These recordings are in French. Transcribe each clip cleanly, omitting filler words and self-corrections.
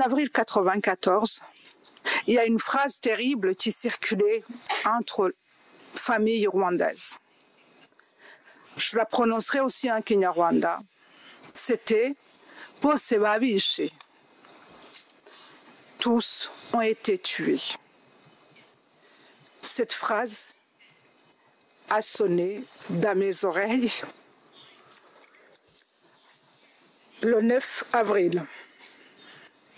avril 1994, il y a une phrase terrible qui circulait entre familles rwandaises. Je la prononcerai aussi en Kinyarwanda. C'était « Bose babishe ». Tous ont été tués. Cette phrase a sonné dans mes oreilles le 9 avril.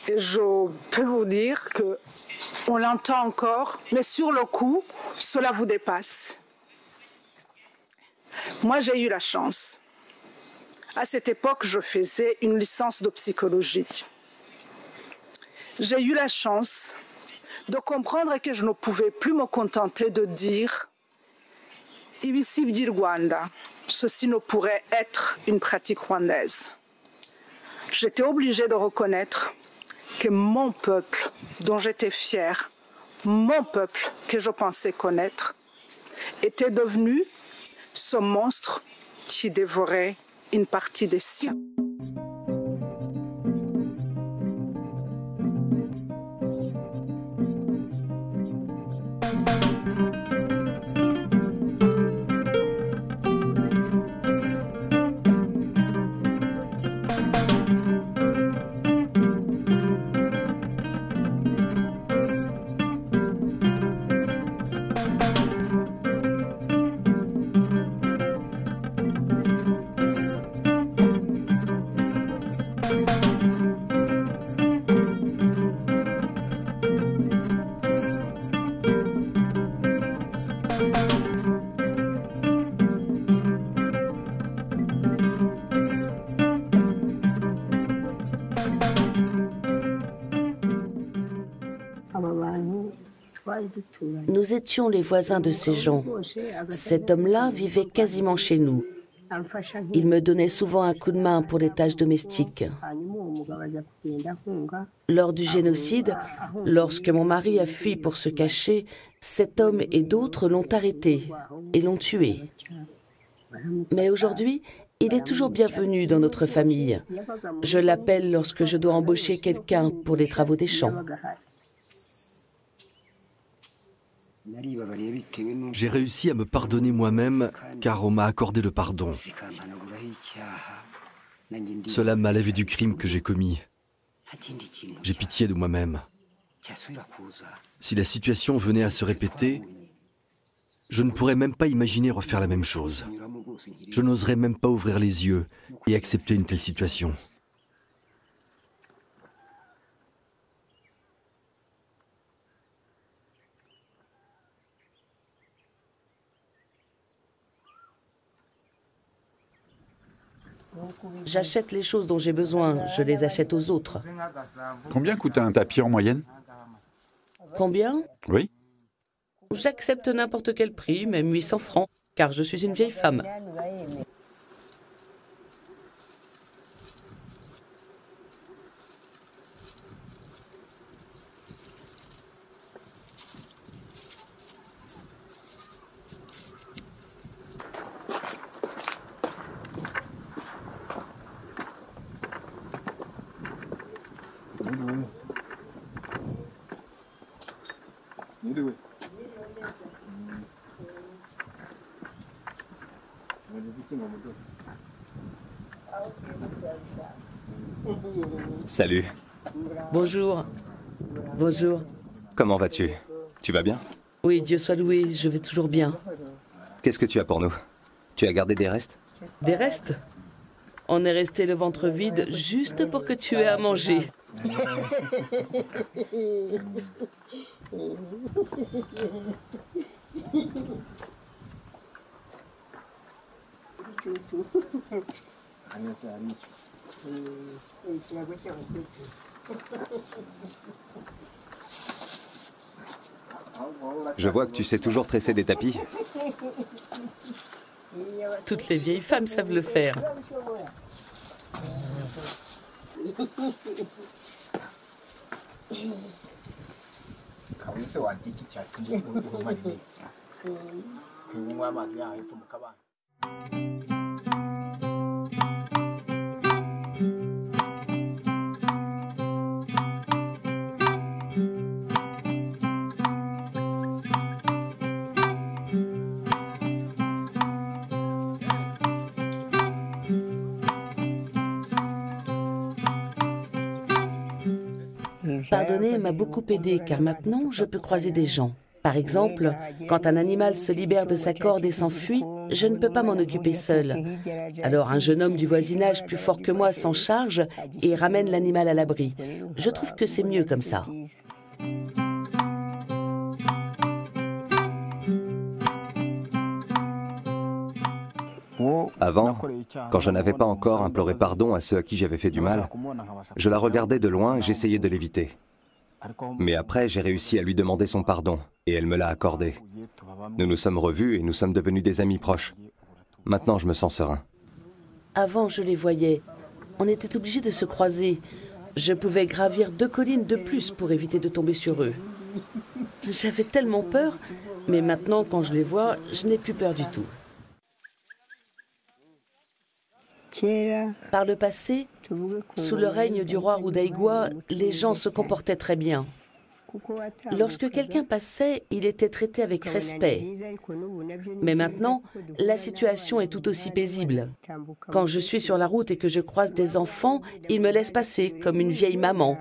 Et je peux vous dire qu'on l'entend encore, mais sur le coup, cela vous dépasse. Moi, j'ai eu la chance. À cette époque, je faisais une licence de psychologie. J'ai eu la chance de comprendre que je ne pouvais plus me contenter de dire « Ibisi by'i Rwanda », ceci ne pourrait être une pratique rwandaise. J'étais obligée de reconnaître que mon peuple, dont j'étais fière, mon peuple que je pensais connaître, était devenu ce monstre qui dévorait une partie des siens. Nous étions les voisins de ces gens. Cet homme-là vivait quasiment chez nous. Il me donnait souvent un coup de main pour les tâches domestiques. Lors du génocide, lorsque mon mari a fui pour se cacher, cet homme et d'autres l'ont arrêté et l'ont tué. Mais aujourd'hui, il est toujours bienvenu dans notre famille. Je l'appelle lorsque je dois embaucher quelqu'un pour les travaux des champs. J'ai réussi à me pardonner moi-même car on m'a accordé le pardon. Cela m'a lavé du crime que j'ai commis. J'ai pitié de moi-même. Si la situation venait à se répéter, je ne pourrais même pas imaginer refaire la même chose. Je n'oserais même pas ouvrir les yeux et accepter une telle situation. J'achète les choses dont j'ai besoin, je les achète aux autres. Combien coûte un tapis en moyenne? Combien? Oui. J'accepte n'importe quel prix, même 800 francs, car je suis une vieille femme. Salut. Bonjour. Bonjour. Comment vas-tu? Tu vas bien? Oui, Dieu soit loué, je vais toujours bien. Qu'est-ce que tu as pour nous? Tu as gardé des restes? Des restes? On est resté le ventre vide juste pour que tu aies à manger. Je vois que tu sais toujours tresser des tapis. Toutes les vieilles femmes savent le faire. Pardonner m'a beaucoup aidé car maintenant je peux croiser des gens. Par exemple, quand un animal se libère de sa corde et s'enfuit, je ne peux pas m'en occuper seul. Alors un jeune homme du voisinage plus fort que moi s'en charge et ramène l'animal à l'abri. Je trouve que c'est mieux comme ça. Avant, quand je n'avais pas encore imploré pardon à ceux à qui j'avais fait du mal, je la regardais de loin et j'essayais de l'éviter. Mais après, j'ai réussi à lui demander son pardon et elle me l'a accordé. Nous nous sommes revus et nous sommes devenus des amis proches. Maintenant, je me sens serein. Avant, je les voyais. On était obligés de se croiser. Je pouvais gravir 2 collines de plus pour éviter de tomber sur eux. J'avais tellement peur, mais maintenant, quand je les vois, je n'ai plus peur du tout. Par le passé, sous le règne du roi Rudahigwa, les gens se comportaient très bien. Lorsque quelqu'un passait, il était traité avec respect. Mais maintenant, la situation est tout aussi paisible. Quand je suis sur la route et que je croise des enfants, ils me laissent passer comme une vieille maman.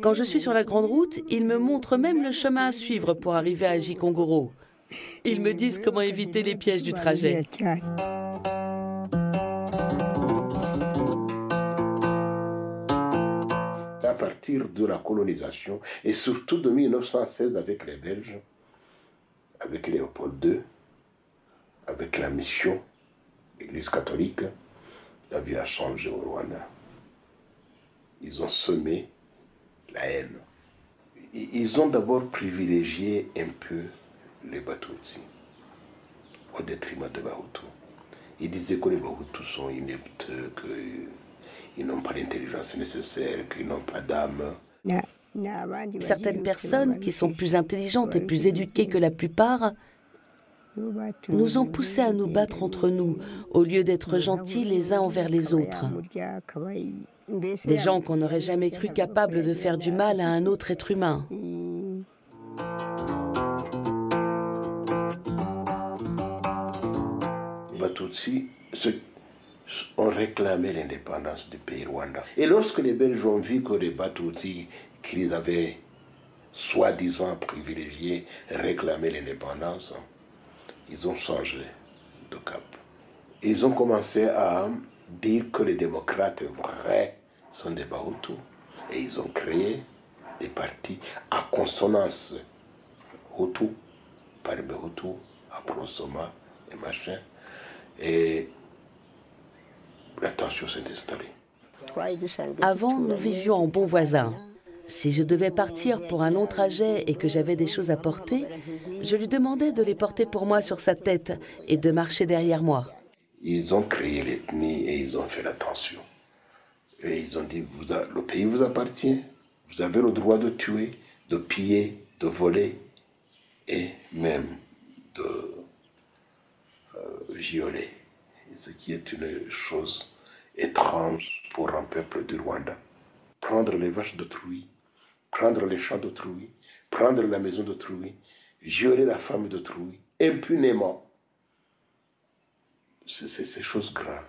Quand je suis sur la grande route, ils me montrent même le chemin à suivre pour arriver à Gikongoro. Ils me disent comment éviter les pièges du trajet. À partir de la colonisation et surtout de 1916 avec les Belges, avec Léopold II, avec la mission, l'Église catholique, la vie a changé au Rwanda. Ils ont semé la haine. Ils ont d'abord privilégié un peu les Batutsi au détriment des Bahutus. Ils disaient que les Bahutus sont ineptes, qu'ils n'ont pas l'intelligence nécessaire, qu'ils n'ont pas d'âme. Certaines personnes qui sont plus intelligentes et plus éduquées que la plupart nous ont poussés à nous battre entre nous au lieu d'être gentils les uns envers les autres. Des gens qu'on n'aurait jamais cru capables de faire du mal à un autre être humain. Les Batutsi ont réclamé l'indépendance du pays Rwanda. Et lorsque les Belges ont vu que les Batutsi, qu'ils avaient soi-disant privilégiés, réclamaient l'indépendance, ils ont changé de cap. Ils ont commencé à dire que les démocrates vrais sont des Bahutus. Et ils ont créé des partis à consonance Hutu, parmi Hutu, Aprosoma et machin. Et la tension s'est installée. Avant, nous vivions en bons voisins. Si je devais partir pour un long trajet et que j'avais des choses à porter, je lui demandais de les porter pour moi sur sa tête et de marcher derrière moi. Ils ont créé l'ethnie et ils ont fait la tension. Et ils ont dit, le pays vous appartient, vous avez le droit de tuer, de piller, de voler et même de violer. Ce qui est une chose étrange pour un peuple du Rwanda. Prendre les vaches d'autrui, prendre les champs d'autrui, prendre la maison d'autrui, violer la femme d'autrui, impunément. C'est chose grave.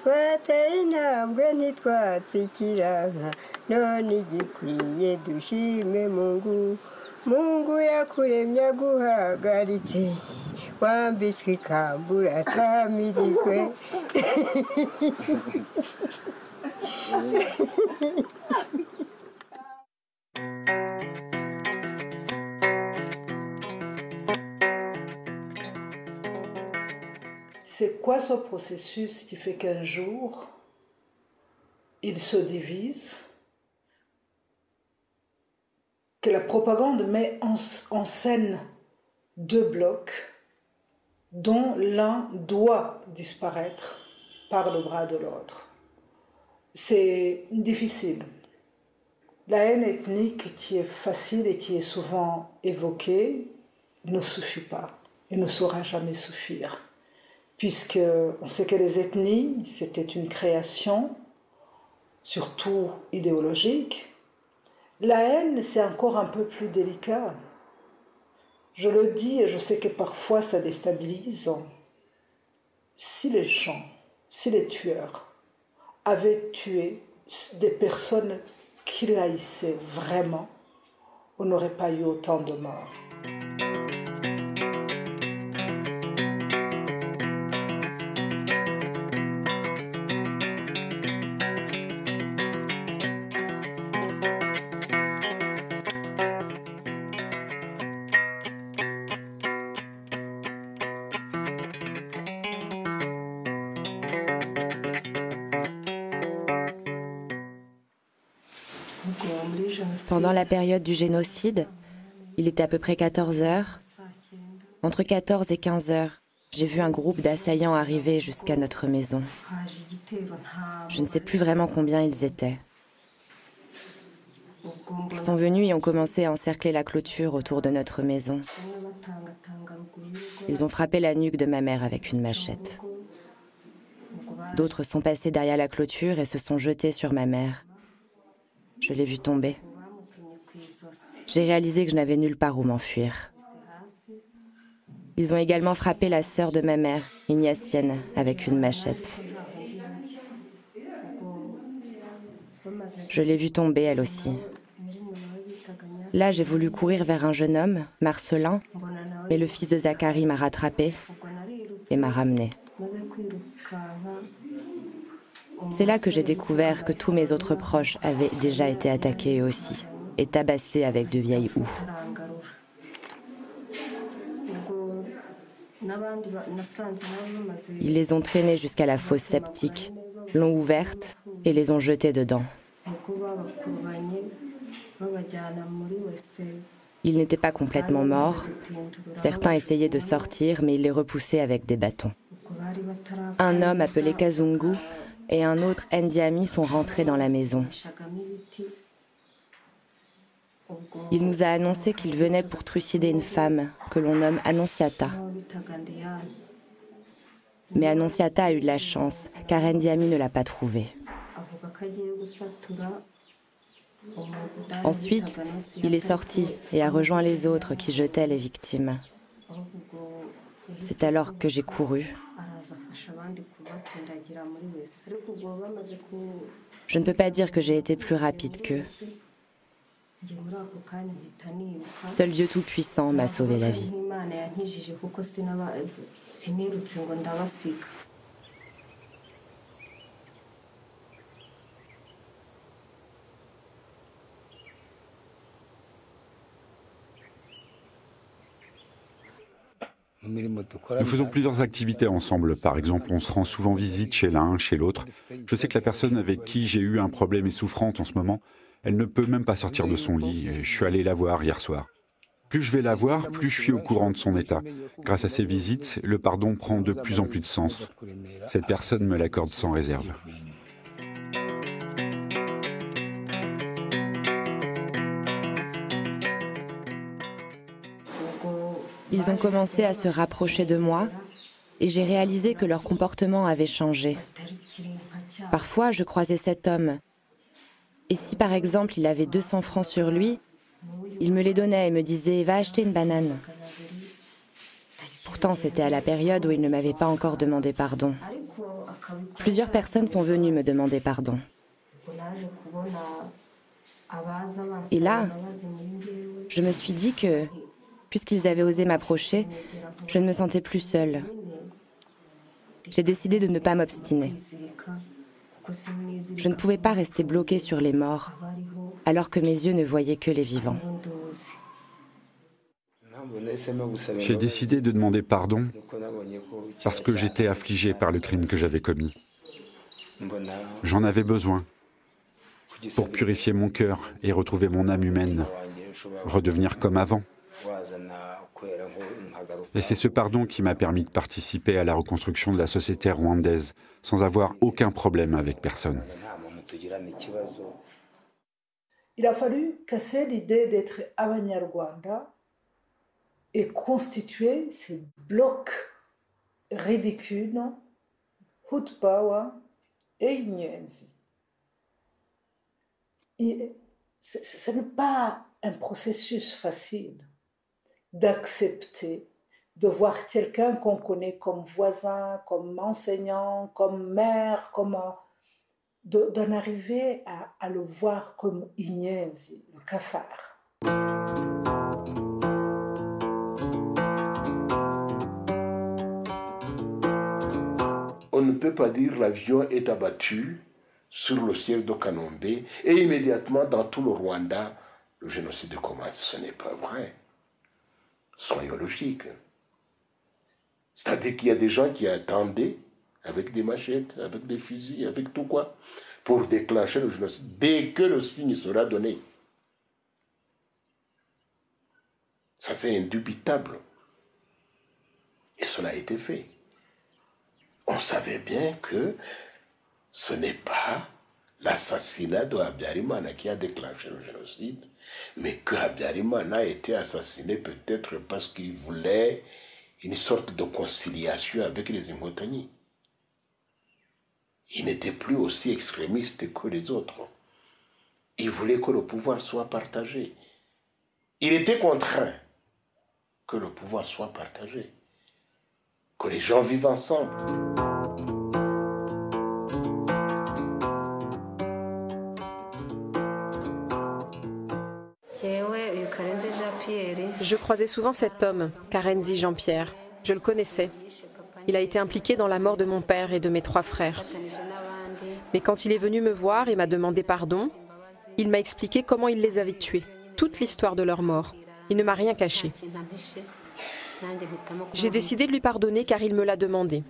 twateye intambwe ntitwatsikira none igikwiye dushime Mungu yakuremye aguhagaritse wambitswe ikambura atamirijwe C'est quoi ce processus qui fait qu'un jour, il se divise, que la propagande met en scène 2 blocs dont l'un doit disparaître par le bras de l'autre. C'est difficile. La haine ethnique qui est facile et qui est souvent évoquée ne suffit pas et ne saura jamais suffire. puisqu'on sait que les ethnies, c'était une création, surtout idéologique. La haine, c'est encore un peu plus délicat. Je le dis et je sais que parfois ça déstabilise. Si les gens, si les tueurs avaient tué des personnes qu'ils haïssaient vraiment, on n'aurait pas eu autant de morts. Pendant la période du génocide, il était à peu près 14 heures. Entre 14 et 15 heures, j'ai vu un groupe d'assaillants arriver jusqu'à notre maison. Je ne sais plus vraiment combien ils étaient. Ils sont venus et ont commencé à encercler la clôture autour de notre maison. Ils ont frappé la nuque de ma mère avec une machette. D'autres sont passés derrière la clôture et se sont jetés sur ma mère. Je l'ai vue tomber. J'ai réalisé que je n'avais nulle part où m'enfuir. Ils ont également frappé la sœur de ma mère, Ignatienne, avec une machette. Je l'ai vue tomber, elle aussi. Là, j'ai voulu courir vers un jeune homme, Marcelin, mais le fils de Zacharie m'a rattrapé et m'a ramené. C'est là que j'ai découvert que tous mes autres proches avaient déjà été attaqués eux aussi et tabassés avec de vieilles houes. Ils les ont traînés jusqu'à la fosse septique, l'ont ouverte et les ont jetés dedans. Ils n'étaient pas complètement morts. Certains essayaient de sortir, mais ils les repoussaient avec des bâtons. Un homme appelé Kazungu et un autre Ndiami sont rentrés dans la maison. Il nous a annoncé qu'il venait pour trucider une femme que l'on nomme Annonciata. Mais Annonciata a eu de la chance, car Ndiami ne l'a pas trouvée. Ensuite, il est sorti et a rejoint les autres qui jetaient les victimes. C'est alors que j'ai couru. Je ne peux pas dire que j'ai été plus rapide qu'eux. Seul Dieu Tout-Puissant m'a sauvé la vie. Nous faisons plusieurs activités ensemble. Par exemple, on se rend souvent visite chez l'un, chez l'autre. Je sais que la personne avec qui j'ai eu un problème est souffrante en ce moment. Elle ne peut même pas sortir de son lit. Et je suis allé la voir hier soir. Plus je vais la voir, plus je suis au courant de son état. Grâce à ces visites, le pardon prend de plus en plus de sens. Cette personne me l'accorde sans réserve. Ils ont commencé à se rapprocher de moi et j'ai réalisé que leur comportement avait changé. Parfois, je croisais cet homme. Et si par exemple il avait 200 francs sur lui, il me les donnait et me disait « Va acheter une banane ». Pourtant, c'était à la période où il ne m'avait pas encore demandé pardon. Plusieurs personnes sont venues me demander pardon. Et là, je me suis dit que, puisqu'ils avaient osé m'approcher, je ne me sentais plus seule. J'ai décidé de ne pas m'obstiner. Je ne pouvais pas rester bloquée sur les morts, alors que mes yeux ne voyaient que les vivants. J'ai décidé de demander pardon parce que j'étais affligé par le crime que j'avais commis. J'en avais besoin pour purifier mon cœur et retrouver mon âme humaine, redevenir comme avant. Et c'est ce pardon qui m'a permis de participer à la reconstruction de la société rwandaise sans avoir aucun problème avec personne. Il a fallu casser l'idée d'être Abanyarwanda et constituer ces blocs ridicule, hutupawa et inyenzi. Ce n'est pas un processus facile d'accepter de voir quelqu'un qu'on connaît comme voisin, comme enseignant, comme mère, d'en arriver à le voir comme inyenzi, le cafard. On ne peut pas dire l'avion est abattu sur le ciel de Kanombe et immédiatement dans tout le Rwanda, le génocide commence. Ce n'est pas vrai. Soyons logiques. C'est-à-dire qu'il y a des gens qui attendaient avec des machettes, avec des fusils, avec tout quoi, pour déclencher le génocide dès que le signe sera donné. Ça, c'est indubitable. Et cela a été fait. On savait bien que ce n'est pas l'assassinat de Habyarimana qui a déclenché le génocide, mais que Habyarimana a été assassiné peut-être parce qu'il voulait une sorte de conciliation avec les Imotani. Il n'était plus aussi extrémiste que les autres. Il voulait que le pouvoir soit partagé. Il était contraint que le pouvoir soit partagé, que les gens vivent ensemble. Je croisais souvent cet homme, Karenzi Jean-Pierre. Je le connaissais. Il a été impliqué dans la mort de mon père et de mes 3 frères. Mais quand il est venu me voir et m'a demandé pardon, il m'a expliqué comment il les avait tués, toute l'histoire de leur mort. Il ne m'a rien caché. J'ai décidé de lui pardonner car il me l'a demandé.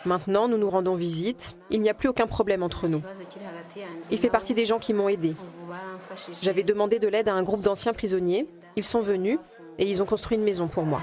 Maintenant, nous nous rendons visite. Il n'y a plus aucun problème entre nous. Il fait partie des gens qui m'ont aidé. J'avais demandé de l'aide à un groupe d'anciens prisonniers. Ils sont venus et ils ont construit une maison pour moi.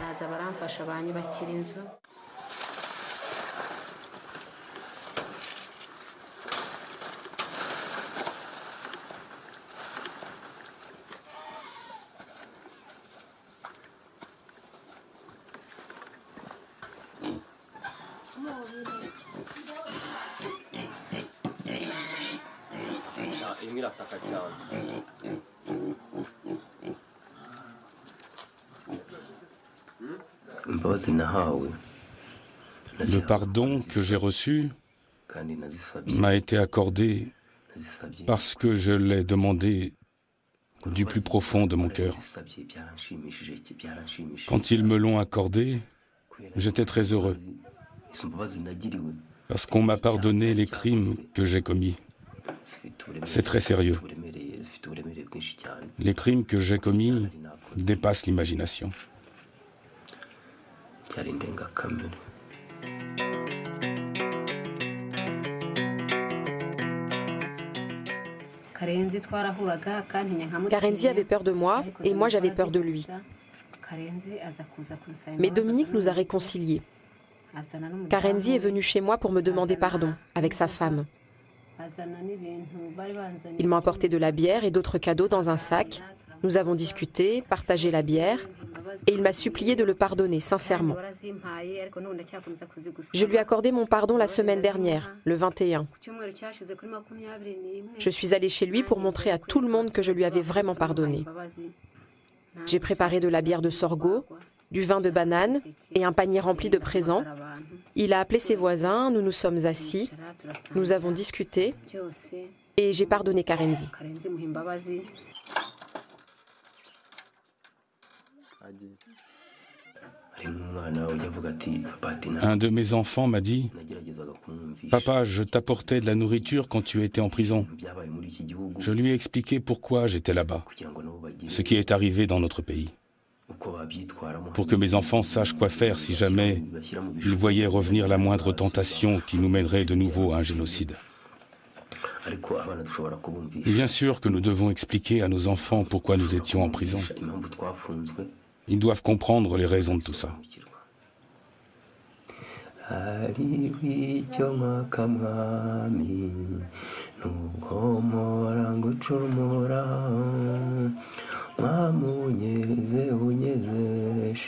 Le pardon que j'ai reçu m'a été accordé parce que je l'ai demandé du plus profond de mon cœur. Quand ils me l'ont accordé, j'étais très heureux parce qu'on m'a pardonné les crimes que j'ai commis. C'est très sérieux. Les crimes que j'ai commis dépassent l'imagination. Karenzi avait peur de moi et moi j'avais peur de lui. Mais Dominique nous a réconciliés. Karenzi est venu chez moi pour me demander pardon avec sa femme. Il m'a apporté de la bière et d'autres cadeaux dans un sac. Nous avons discuté, partagé la bière et il m'a supplié de le pardonner sincèrement. Je lui ai accordé mon pardon la semaine dernière, le 21. Je suis allée chez lui pour montrer à tout le monde que je lui avais vraiment pardonné. J'ai préparé de la bière de sorgho, du vin de banane et un panier rempli de présents. Il a appelé ses voisins, nous nous sommes assis, nous avons discuté et j'ai pardonné Karenzi. Un de mes enfants m'a dit « Papa, je t'apportais de la nourriture quand tu étais en prison. » Je lui ai expliqué pourquoi j'étais là-bas, ce qui est arrivé dans notre pays, pour que mes enfants sachent quoi faire si jamais ils voyaient revenir la moindre tentation qui nous mènerait de nouveau à un génocide. Bien sûr que nous devons expliquer à nos enfants pourquoi nous étions en prison. Ils doivent comprendre les raisons de tout ça. Il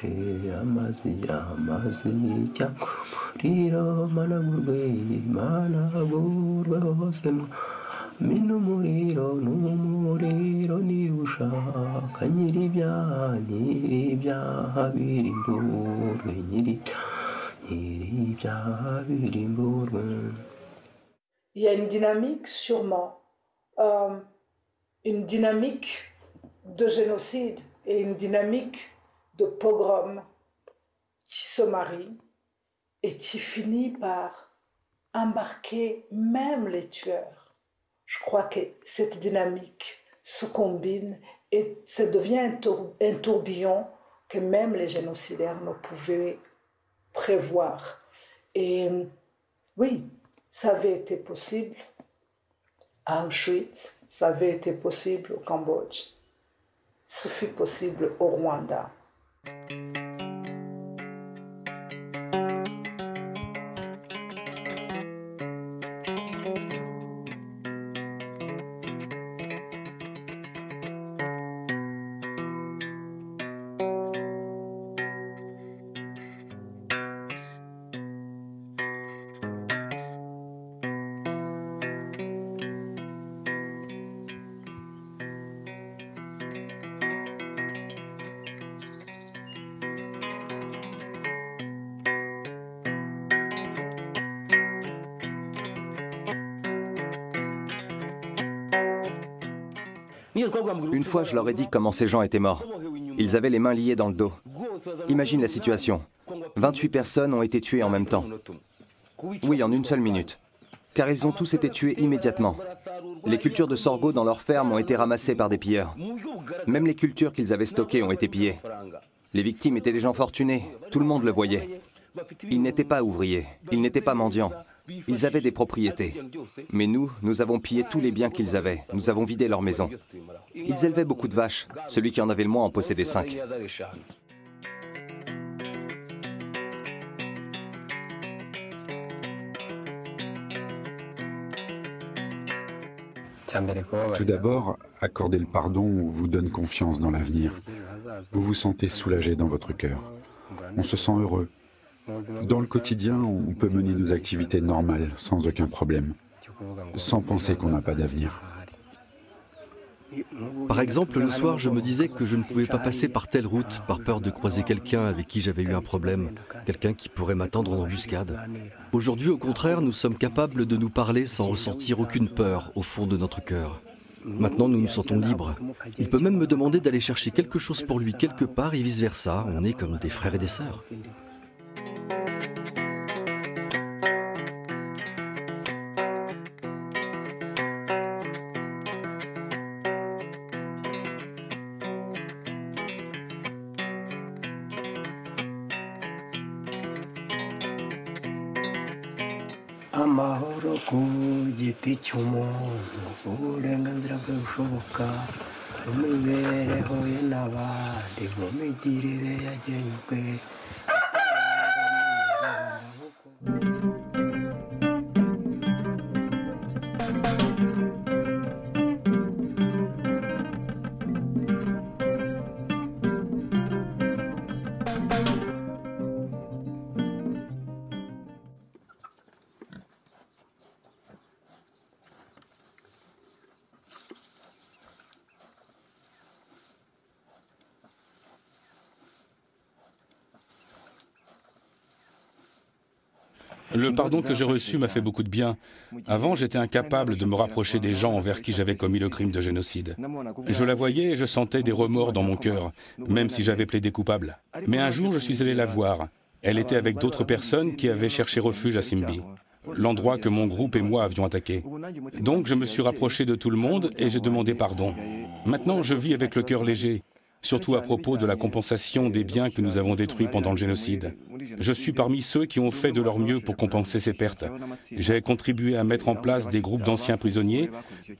y a une dynamique sûrement, une dynamique de génocide et une dynamique de pogrom qui se marie et qui finit par embarquer même les tueurs. Je crois que cette dynamique se combine et ça devient un tourbillon que même les génocidaires ne pouvaient prévoir. Et oui, ça avait été possible à Auschwitz, ça avait été possible au Cambodge, ce fut possible au Rwanda. Une fois, je leur ai dit comment ces gens étaient morts. Ils avaient les mains liées dans le dos. Imagine la situation. 28 personnes ont été tuées en même temps. Oui, en une seule minute. Car ils ont tous été tués immédiatement. Les cultures de sorgho dans leurs fermes ont été ramassées par des pilleurs. Même les cultures qu'ils avaient stockées ont été pillées. Les victimes étaient des gens fortunés, tout le monde le voyait. Ils n'étaient pas ouvriers, ils n'étaient pas mendiants. Ils avaient des propriétés. Mais nous avons pillé tous les biens qu'ils avaient. Nous avons vidé leurs maisons. Ils élevaient beaucoup de vaches. Celui qui en avait le moins en possédait 5. Tout d'abord, accorder le pardon vous donne confiance dans l'avenir. Vous vous sentez soulagé dans votre cœur. On se sent heureux. Dans le quotidien, on peut mener nos activités normales, sans aucun problème, sans penser qu'on n'a pas d'avenir. Par exemple, le soir, je me disais que je ne pouvais pas passer par telle route par peur de croiser quelqu'un avec qui j'avais eu un problème, quelqu'un qui pourrait m'attendre en embuscade. Aujourd'hui, au contraire, nous sommes capables de nous parler sans ressentir aucune peur au fond de notre cœur. Maintenant, nous nous sentons libres. Il peut même me demander d'aller chercher quelque chose pour lui quelque part et vice-versa. On est comme des frères et des sœurs. amahoro ku giti cy'umuntu uburenganzira bwe bushoboka mu mibereho ye n'abandi mu migirire yagenzwe. Le pardon que j'ai reçu m'a fait beaucoup de bien. Avant, j'étais incapable de me rapprocher des gens envers qui j'avais commis le crime de génocide. Je la voyais et je sentais des remords dans mon cœur, même si j'avais plaidé coupable. Mais un jour, je suis allé la voir. Elle était avec d'autres personnes qui avaient cherché refuge à Simbi, l'endroit que mon groupe et moi avions attaqué. Donc, je me suis rapproché de tout le monde et j'ai demandé pardon. Maintenant, je vis avec le cœur léger, surtout à propos de la compensation des biens que nous avons détruits pendant le génocide. Je suis parmi ceux qui ont fait de leur mieux pour compenser ces pertes. J'ai contribué à mettre en place des groupes d'anciens prisonniers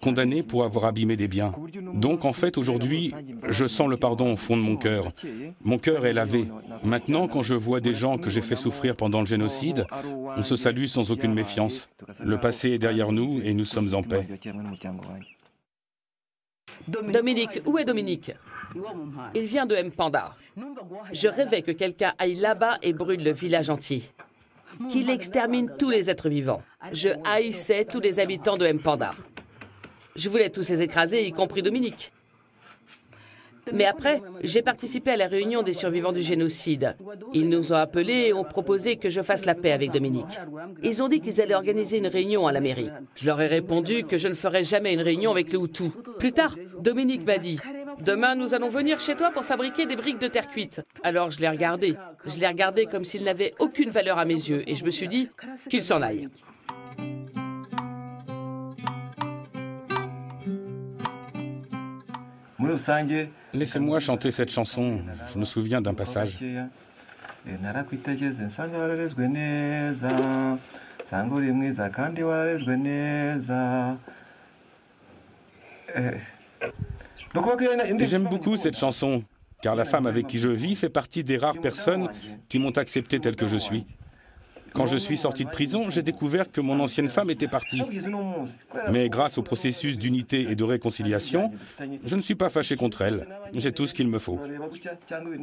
condamnés pour avoir abîmé des biens. Donc en fait aujourd'hui, je sens le pardon au fond de mon cœur. Mon cœur est lavé. Maintenant, quand je vois des gens que j'ai fait souffrir pendant le génocide, on se salue sans aucune méfiance. Le passé est derrière nous et nous sommes en paix. Dominique, où est Dominique ? Il vient de Mpanda. Je rêvais que quelqu'un aille là-bas et brûle le village entier. Qu'il extermine tous les êtres vivants. Je haïssais tous les habitants de Mpanda. Je voulais tous les écraser, y compris Dominique. Mais après, j'ai participé à la réunion des survivants du génocide. Ils nous ont appelés et ont proposé que je fasse la paix avec Dominique. Ils ont dit qu'ils allaient organiser une réunion à la mairie. Je leur ai répondu que je ne ferais jamais une réunion avec les Hutus. Plus tard, Dominique m'a dit « Demain, nous allons venir chez toi pour fabriquer des briques de terre cuite. » Alors je l'ai regardé. Je l'ai regardé comme s'il n'avait aucune valeur à mes yeux. Et je me suis dit qu'il s'en aille. Laissez-moi chanter cette chanson. Je me souviens d'un passage. Et j'aime beaucoup cette chanson, car la femme avec qui je vis fait partie des rares personnes qui m'ont accepté tel que je suis. Quand je suis sorti de prison, j'ai découvert que mon ancienne femme était partie. Mais grâce au processus d'unité et de réconciliation, je ne suis pas fâché contre elle. J'ai tout ce qu'il me faut.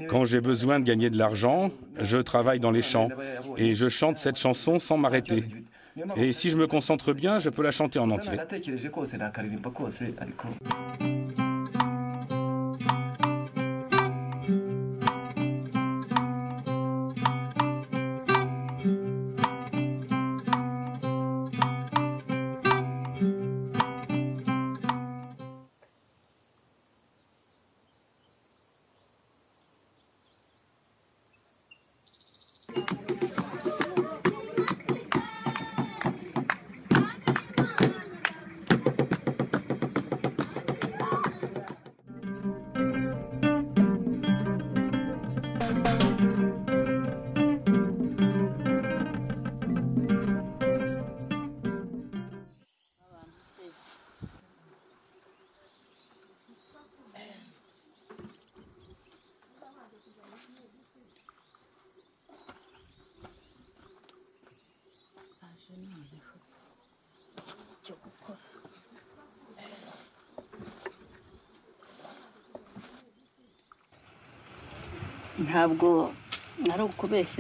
Quand j'ai besoin de gagner de l'argent, je travaille dans les champs et je chante cette chanson sans m'arrêter. Et si je me concentre bien, je peux la chanter en entier.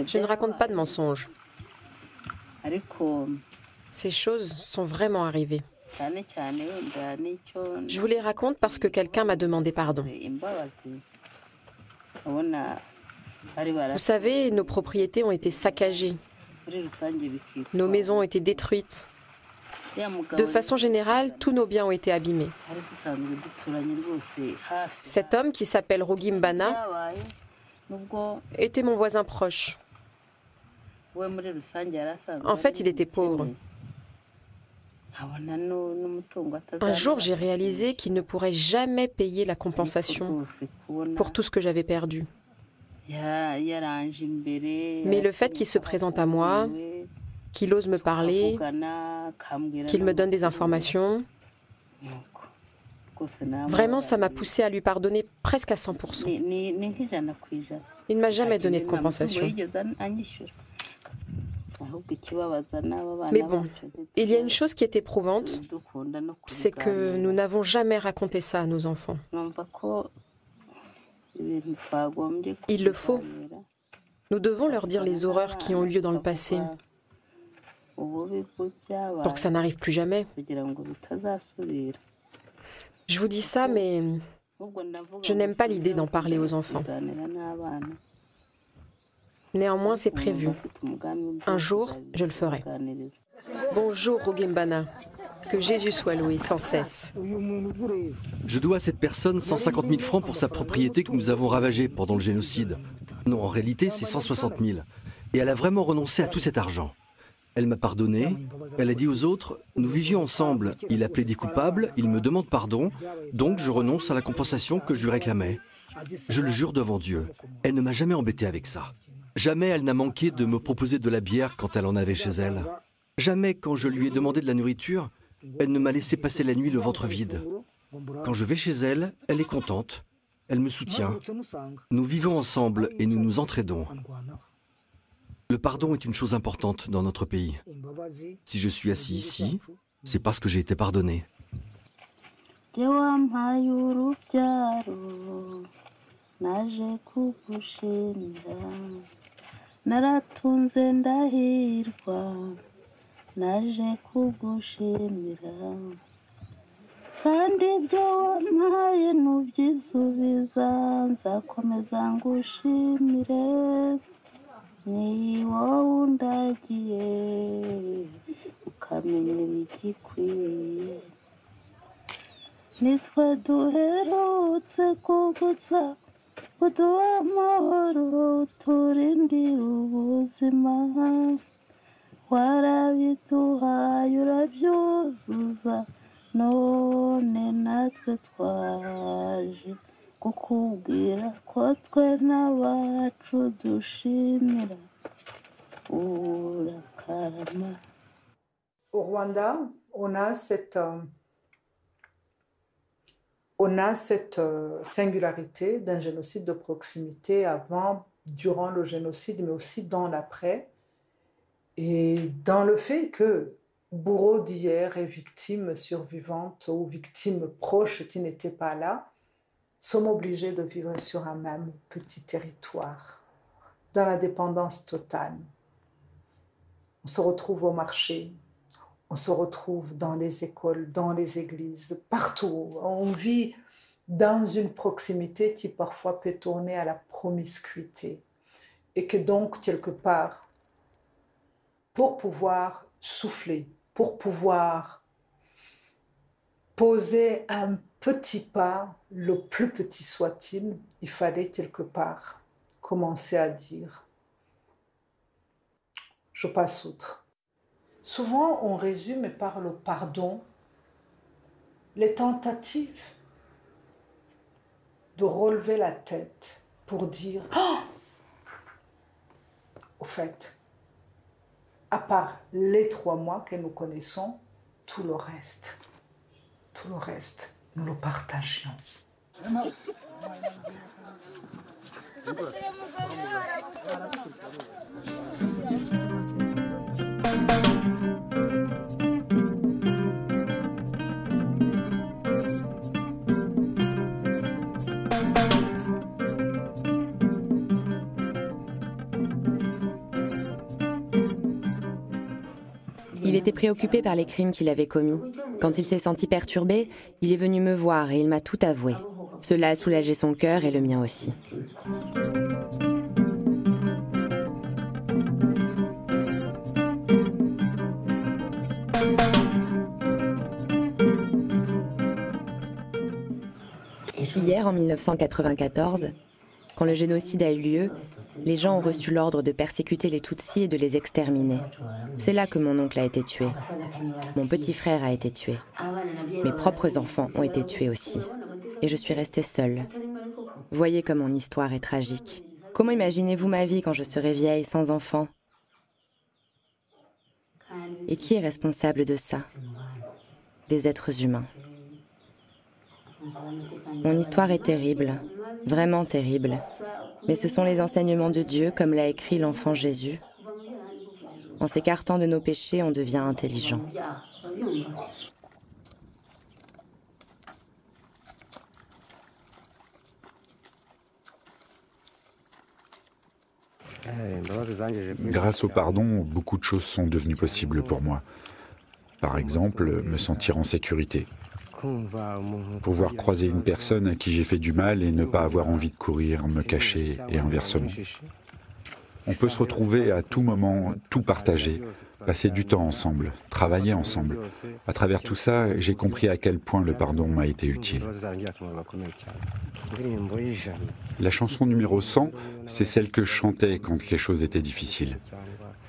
Je ne raconte pas de mensonges. Ces choses sont vraiment arrivées. Je vous les raconte parce que quelqu'un m'a demandé pardon. Vous savez, nos propriétés ont été saccagées. Nos maisons ont été détruites. De façon générale, tous nos biens ont été abîmés. Cet homme, qui s'appelle Rugimbana, était mon voisin proche. En fait, il était pauvre. Un jour, j'ai réalisé qu'il ne pourrait jamais payer la compensation pour tout ce que j'avais perdu. Mais le fait qu'il se présente à moi, qu'il ose me parler, qu'il me donne des informations, vraiment, ça m'a poussé à lui pardonner presque à 100%. Il ne m'a jamais donné de compensation. Mais bon, il y a une chose qui est éprouvante, c'est que nous n'avons jamais raconté ça à nos enfants. Il le faut. Nous devons leur dire les horreurs qui ont eu lieu dans le passé, pour que ça n'arrive plus jamais. Je vous dis ça, mais je n'aime pas l'idée d'en parler aux enfants. Néanmoins, c'est prévu. Un jour, je le ferai. Bonjour, Rugimbana. Que Jésus soit loué sans cesse. Je dois à cette personne 150 000 francs pour sa propriété que nous avons ravagée pendant le génocide. Non, en réalité, c'est 160 000. Et elle a vraiment renoncé à tout cet argent. Elle m'a pardonné, elle a dit aux autres, nous vivions ensemble, il a plaidé coupable, il me demande pardon, donc je renonce à la compensation que je lui réclamais. Je le jure devant Dieu, elle ne m'a jamais embêté avec ça. Jamais elle n'a manqué de me proposer de la bière quand elle en avait chez elle. Jamais quand je lui ai demandé de la nourriture, elle ne m'a laissé passer la nuit le ventre vide. Quand je vais chez elle, elle est contente, elle me soutient. Nous vivons ensemble et nous nous entraidons. Le pardon est une chose importante dans notre pays. Si je suis assis ici, c'est parce que j'ai été pardonné. jye wampaye urubyaro naje kugushimira naratunze ndahirwa naje kugushimira kandi ibyo wampaye nubyisubiza nzakomeza ngushimire ni wowe undagiye ukamenyera igikwiye nitwe duherutse kugusa uduha amahoro turindira ubuzima warabiduhaye urabyuzuza none natwe twaje kukubwira ko twe n'abacu dushimira urakarama. Au Rwanda, on a cette singularité d'un génocide de proximité avant, durant le génocide, mais aussi dans l'après. Et dans le fait que bourreaux d'hier et victimes survivantes ou victimes proches qui n'étaient pas là, sommes obligés de vivre sur un même petit territoire, dans la dépendance totale. On se retrouve au marché, on se retrouve dans les écoles, dans les églises, partout. On vit dans une proximité qui parfois peut tourner à la promiscuité. Et que donc, quelque part, pour pouvoir souffler, pour pouvoir poser un petit pas, le plus petit soit-il, il fallait quelque part commencer à dire « je passe outre ». Souvent, on résume par le pardon les tentatives de relever la tête pour dire oh, au fait, à part les 3 mois que nous connaissons, tout le reste, nous le partagions. Il était préoccupé par les crimes qu'il avait commis. Quand il s'est senti perturbé, il est venu me voir et il m'a tout avoué. Cela a soulagé son cœur et le mien aussi. Hier, en 1994, quand le génocide a eu lieu, les gens ont reçu l'ordre de persécuter les Tutsis et de les exterminer. C'est là que mon oncle a été tué. Mon petit frère a été tué. Mes propres enfants ont été tués aussi. Et je suis restée seule. Voyez comme mon histoire est tragique. Comment imaginez-vous ma vie quand je serai vieille, sans enfants? Et qui est responsable de ça? Des êtres humains. Mon histoire est terrible, vraiment terrible. Mais ce sont les enseignements de Dieu, comme l'a écrit l'enfant Jésus. En s'écartant de nos péchés, on devient intelligent. Grâce au pardon, beaucoup de choses sont devenues possibles pour moi. Par exemple, me sentir en sécurité. Pouvoir croiser une personne à qui j'ai fait du mal et ne pas avoir envie de courir, me cacher et inversement. On peut se retrouver à tout moment, tout partager, passer du temps ensemble, travailler ensemble. À travers tout ça, j'ai compris à quel point le pardon m'a été utile. La chanson numéro 100, c'est celle que je chantais quand les choses étaient difficiles.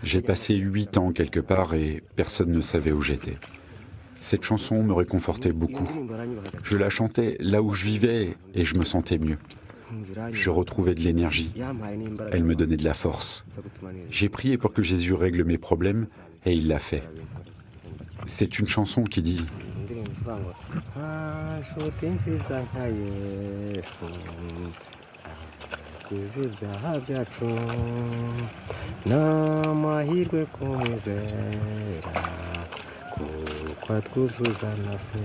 J'ai passé 8 ans quelque part et personne ne savait où j'étais. Cette chanson me réconfortait beaucoup. Je la chantais là où je vivais et je me sentais mieux. Je retrouvais de l'énergie. Elle me donnait de la force. J'ai prié pour que Jésus règle mes problèmes et il l'a fait. C'est une chanson qui dit twatwuzuzana se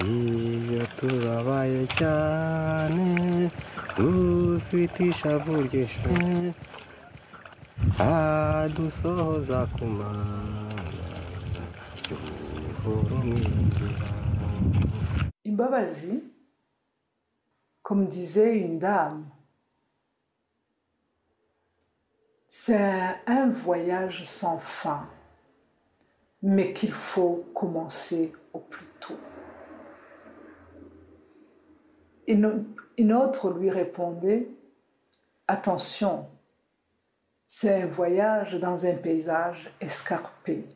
iyo tubabaye cyane dufite ishavu ryinshi adusohoza ku mana duhora umwinjira. Imbabazi, comme disait une dame, c'est un voyage sans fin, mais qu'il faut commencer au plus tôt. Une autre lui répondait, attention, c'est un voyage dans un paysage escarpé.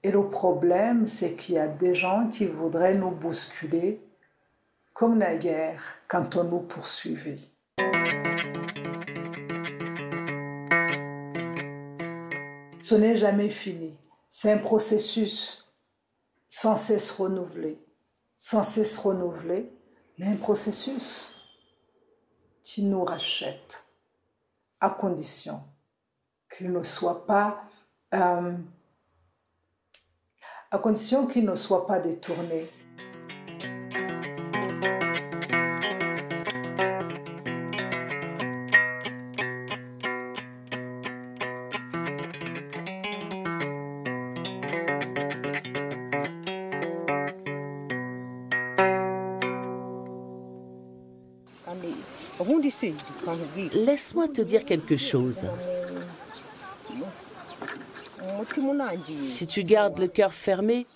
Et le problème, c'est qu'il y a des gens qui voudraient nous bousculer comme naguère quand on nous poursuivait. Ce n'est jamais fini. C'est un processus sans cesse renouvelé. Sans cesse renouvelé, mais un processus qui nous rachète à condition qu'il ne soit pas détourné. Laisse-moi te dire quelque chose. Si tu gardes le cœur fermé,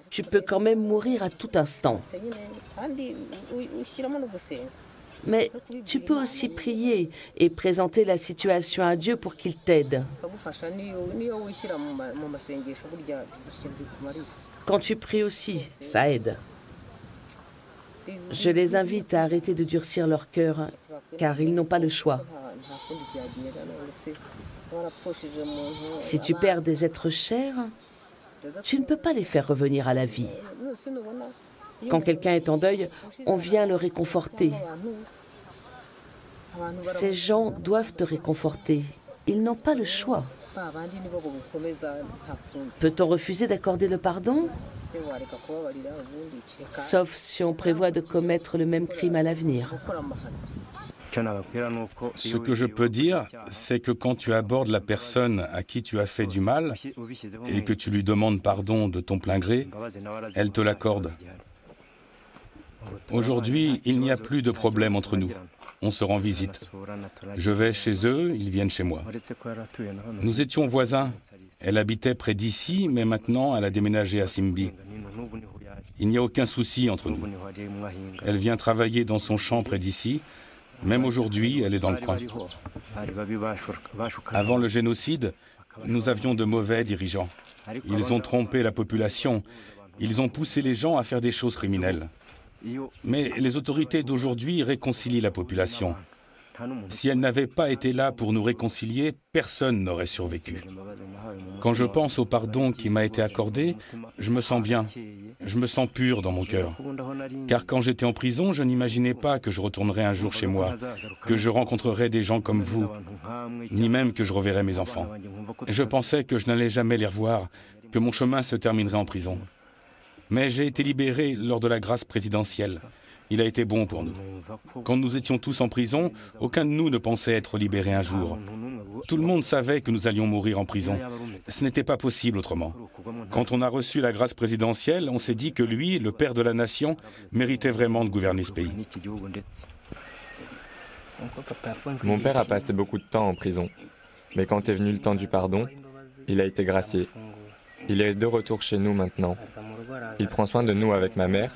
tu peux quand même mourir à tout instant. Mais tu peux aussi prier et présenter la situation à Dieu pour qu'il t'aide. Quand tu pries aussi, ça aide. Je les invite à arrêter de durcir leur cœur, car ils n'ont pas le choix. Si tu perds des êtres chers, tu ne peux pas les faire revenir à la vie. Quand quelqu'un est en deuil, on vient le réconforter. Ces gens doivent te réconforter. Ils n'ont pas le choix. Peut-on refuser d'accorder le pardon? Sauf si on prévoit de commettre le même crime à l'avenir. Ce que je peux dire, c'est que quand tu abordes la personne à qui tu as fait du mal et que tu lui demandes pardon de ton plein gré, elle te l'accorde. Aujourd'hui, il n'y a plus de problème entre nous. On se rend visite. Je vais chez eux, ils viennent chez moi. Nous étions voisins. Elle habitait près d'ici, mais maintenant elle a déménagé à Simbi. Il n'y a aucun souci entre nous. Elle vient travailler dans son champ près d'ici. Même aujourd'hui, elle est dans le coin. Avant le génocide, nous avions de mauvais dirigeants. Ils ont trompé la population. Ils ont poussé les gens à faire des choses criminelles. Mais les autorités d'aujourd'hui réconcilient la population. Si elles n'avaient pas été là pour nous réconcilier, personne n'aurait survécu. Quand je pense au pardon qui m'a été accordé, je me sens bien, je me sens pur dans mon cœur. Car quand j'étais en prison, je n'imaginais pas que je retournerais un jour chez moi, que je rencontrerais des gens comme vous, ni même que je reverrais mes enfants. Je pensais que je n'allais jamais les revoir, que mon chemin se terminerait en prison. Mais j'ai été libéré lors de la grâce présidentielle. Il a été bon pour nous. Quand nous étions tous en prison, aucun de nous ne pensait être libéré un jour. Tout le monde savait que nous allions mourir en prison. Ce n'était pas possible autrement. Quand on a reçu la grâce présidentielle, on s'est dit que lui, le père de la nation, méritait vraiment de gouverner ce pays. Mon père a passé beaucoup de temps en prison. Mais quand est venu le temps du pardon, il a été gracié. Il est de retour chez nous maintenant. Il prend soin de nous avec ma mère.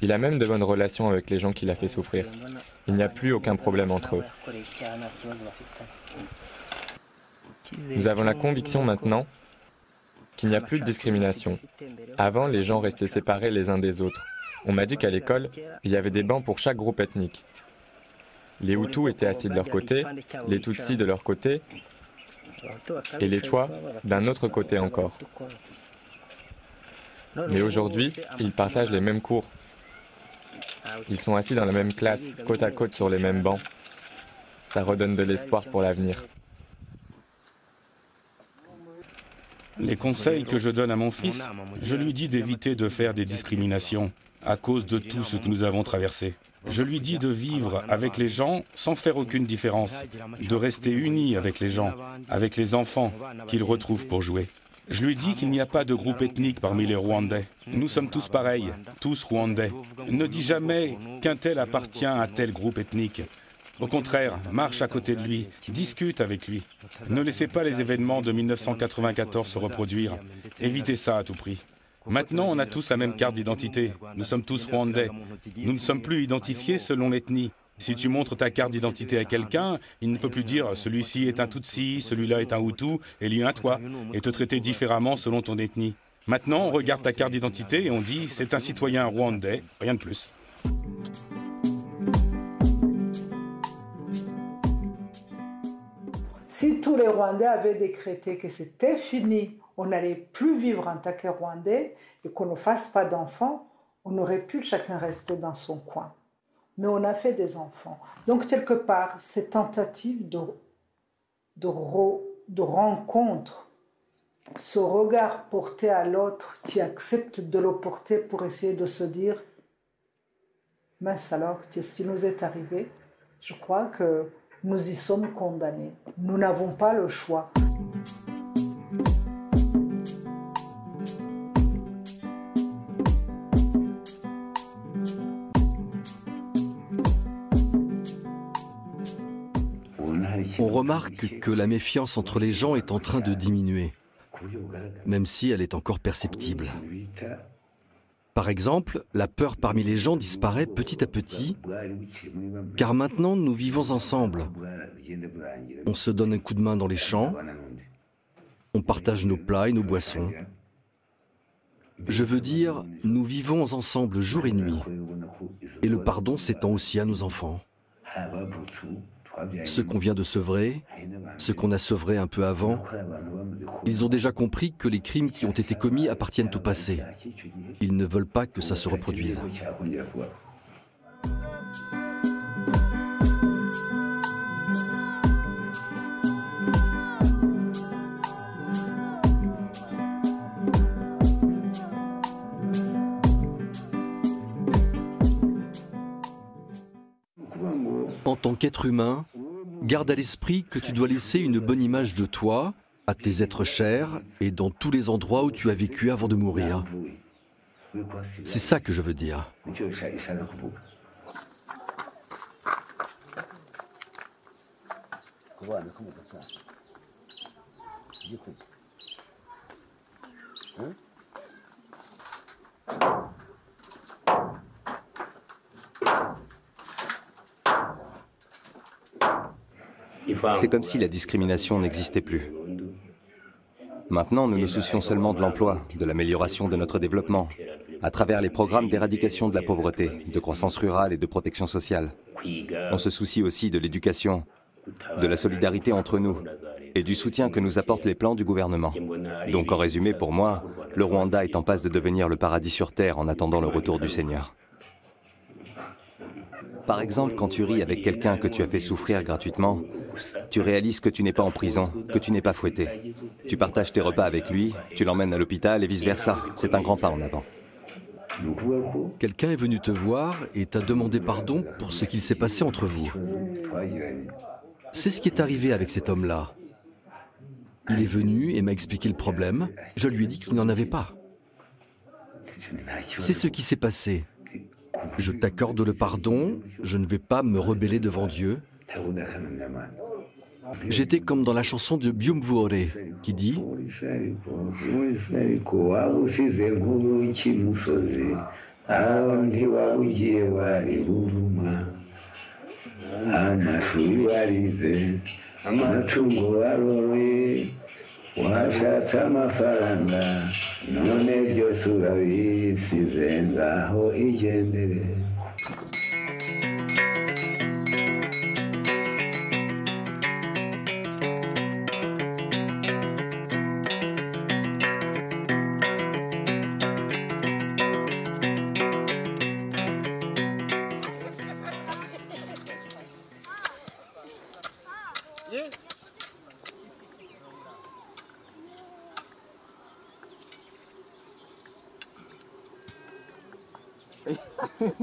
Il a même de bonnes relations avec les gens qu'il a fait souffrir. Il n'y a plus aucun problème entre eux. Nous avons la conviction maintenant qu'il n'y a plus de discrimination. Avant, les gens restaient séparés les uns des autres. On m'a dit qu'à l'école, il y avait des bancs pour chaque groupe ethnique. Les Hutus étaient assis de leur côté, les Tutsis de leur côté, et les Twa d'un autre côté encore. Mais aujourd'hui, ils partagent les mêmes cours. Ils sont assis dans la même classe, côte à côte sur les mêmes bancs. Ça redonne de l'espoir pour l'avenir. Les conseils que je donne à mon fils, je lui dis d'éviter de faire des discriminations à cause de tout ce que nous avons traversé. Je lui dis de vivre avec les gens sans faire aucune différence, de rester unis avec les gens, avec les enfants qu'il retrouve pour jouer. Je lui dis qu'il n'y a pas de groupe ethnique parmi les Rwandais. Nous sommes tous pareils, tous Rwandais. Ne dis jamais qu'un tel appartient à tel groupe ethnique. Au contraire, marche à côté de lui, discute avec lui. Ne laissez pas les événements de 1994 se reproduire. Évitez ça à tout prix. Maintenant, on a tous la même carte d'identité. Nous sommes tous Rwandais. Nous ne sommes plus identifiés selon l'ethnie. Si tu montres ta carte d'identité à quelqu'un, il ne peut plus dire « celui-ci est un Tutsi, celui-là est un Hutu, et lui un toi », et te traiter différemment selon ton ethnie. Maintenant, on regarde ta carte d'identité et on dit « c'est un citoyen rwandais », rien de plus. Si tous les Rwandais avaient décrété que c'était fini, on n'allait plus vivre en tant que Rwandais et qu'on ne fasse pas d'enfants, on aurait pu chacun rester dans son coin. Mais on a fait des enfants. Donc, quelque part, ces tentatives de rencontre, ce regard porté à l'autre qui accepte de le porter pour essayer de se dire « mince alors, qu'est-ce qui nous est arrivé ?» Je crois que nous y sommes condamnés. Nous n'avons pas le choix. On remarque que la méfiance entre les gens est en train de diminuer, même si elle est encore perceptible. Par exemple, la peur parmi les gens disparaît petit à petit, car maintenant nous vivons ensemble. On se donne un coup de main dans les champs, on partage nos plats et nos boissons. Je veux dire, nous vivons ensemble jour et nuit, et le pardon s'étend aussi à nos enfants. Ceux qu'on vient de sevrer, ceux qu'on a sevrés un peu avant, ils ont déjà compris que les crimes qui ont été commis appartiennent au passé. Ils ne veulent pas que ça se reproduise. En tant qu'être humain, garde à l'esprit que tu dois laisser une bonne image de toi, à tes êtres chers et dans tous les endroits où tu as vécu avant de mourir. C'est ça que je veux dire. C'est comme si la discrimination n'existait plus. Maintenant, nous nous soucions seulement de l'emploi, de l'amélioration de notre développement, à travers les programmes d'éradication de la pauvreté, de croissance rurale et de protection sociale. On se soucie aussi de l'éducation, de la solidarité entre nous et du soutien que nous apportent les plans du gouvernement. Donc en résumé, pour moi, le Rwanda est en passe de devenir le paradis sur terre en attendant le retour du Seigneur. Par exemple, quand tu ris avec quelqu'un que tu as fait souffrir gratuitement, tu réalises que tu n'es pas en prison, que tu n'es pas fouetté. Tu partages tes repas avec lui, tu l'emmènes à l'hôpital et vice-versa. C'est un grand pas en avant. Quelqu'un est venu te voir et t'a demandé pardon pour ce qu'il s'est passé entre vous. C'est ce qui est arrivé avec cet homme-là. Il est venu et m'a expliqué le problème. Je lui ai dit qu'il n'en avait pas. C'est ce qui s'est passé. Je t'accorde le pardon, je ne vais pas me rebeller devant Dieu. J'étais comme dans la chanson de Byumvuore qui dit washatse amafaranga none byose urabisize ngaho igendere. Thank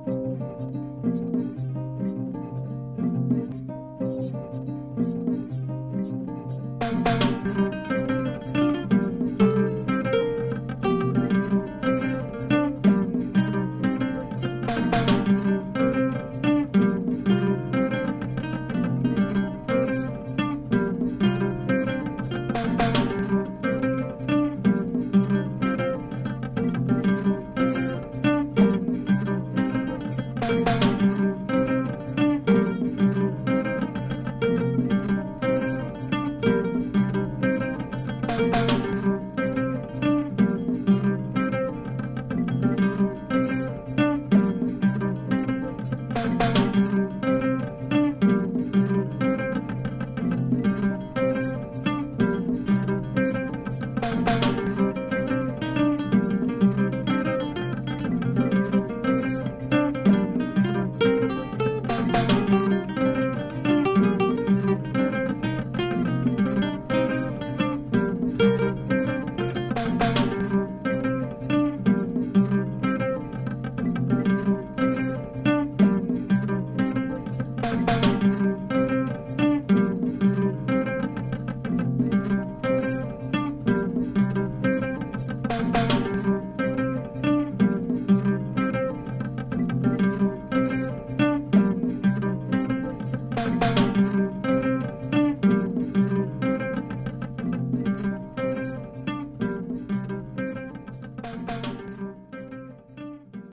you.